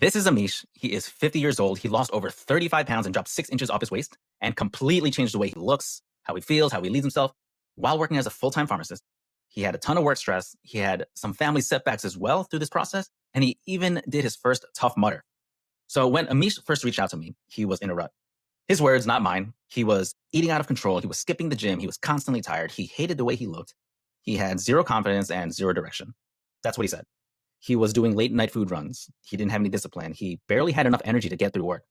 This is Amish. He is 50 years old. He lost over 35 pounds and dropped 6 inches off his waist and completely changed the way he looks, how he feels, how he leads himself while working as a full-time pharmacist. He had a ton of work stress. He had some family setbacks as well through this process. And he even did his first Tough Mudder. So when Amish first reached out to me, he was in a rut. His words, not mine. He was eating out of control. He was skipping the gym. He was constantly tired. He hated the way he looked. He had zero confidence and zero direction. That's what he said. He was doing late night food runs. He didn't have any discipline. He barely had enough energy to get through work.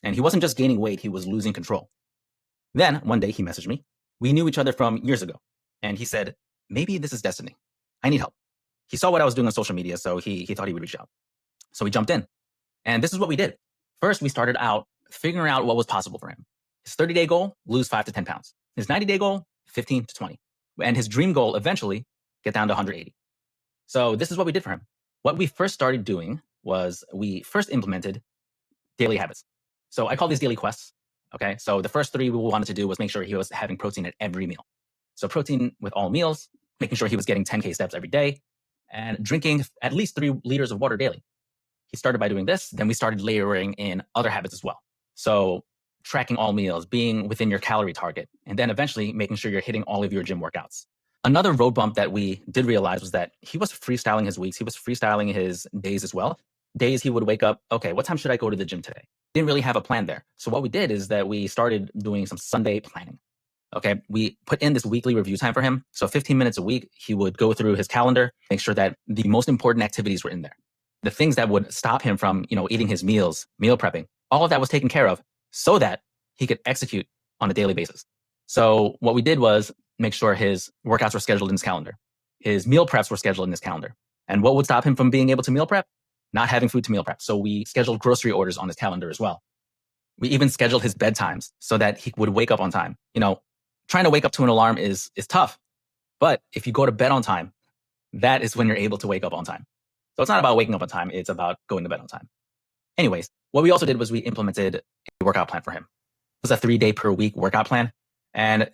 And he wasn't just gaining weight, he was losing control. Then one day he messaged me. We knew each other from years ago. And he said, maybe this is destiny. I need help. He saw what I was doing on social media, so he thought he would reach out. So we jumped in. And this is what we did. First, we started out figuring out what was possible for him. His 30-day goal, lose 5 to 10 pounds. His 90-day goal, 15 to 20. And his dream goal, eventually, get down to 180. So this is what we did for him. What we first started doing was we first implemented daily habits. So I call these daily quests. Okay. So the first 3 we wanted to do was make sure he was having protein at every meal. So protein with all meals, making sure he was getting 10K steps every day, and drinking at least 3 liters of water daily. He started by doing this. Then we started layering in other habits as well. So tracking all meals, being within your calorie target, and then eventually making sure you're hitting all of your gym workouts. Another road bump that we did realize was that he was freestyling his weeks. He was freestyling his days as well. Days he would wake up, okay, what time should I go to the gym today? Didn't really have a plan there. So what we did is that we started doing some Sunday planning. Okay, we put in this weekly review time for him. So 15 minutes a week, he would go through his calendar, make sure that the most important activities were in there. The things that would stop him from, eating his meals, meal prepping, all of that was taken care of so that he could execute on a daily basis. So what we did was make sure his workouts were scheduled in his calendar. His meal preps were scheduled in his calendar. And what would stop him from being able to meal prep? Not having food to meal prep. So we scheduled grocery orders on his calendar as well. We even scheduled his bedtimes so that he would wake up on time. Trying to wake up to an alarm is tough. But if you go to bed on time, that is when you're able to wake up on time. So it's not about waking up on time. It's about going to bed on time. Anyways, what we also did was we implemented a workout plan for him. It was a 3-day per week workout plan. And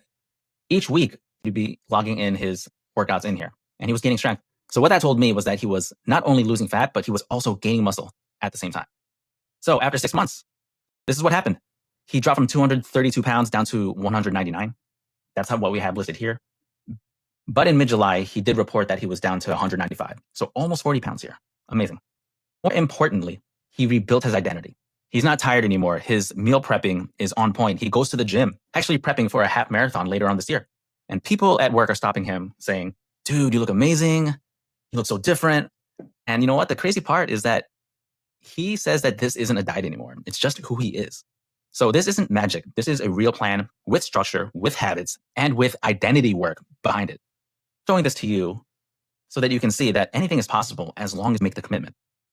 each week, he'd be logging in his workouts in here. And he was gaining strength. So what that told me was that he was not only losing fat, but he was also gaining muscle at the same time. So after 6 months, this is what happened. He dropped from 232 pounds down to 199. That's what we have listed here. But in mid-July, he did report that he was down to 195. So almost 40 pounds here. Amazing. More importantly, he rebuilt his identity. He's not tired anymore. His meal prepping is on point. He goes to the gym, actually prepping for a half marathon later on this year. And people at work are stopping him saying, dude, you look amazing. You look so different. And you know what? The crazy part is that he says that this isn't a diet anymore. It's just who he is. So this isn't magic. This is a real plan with structure, with habits, and with identity work behind it. Showing this to you so that you can see that anything is possible as long as you make the commitment.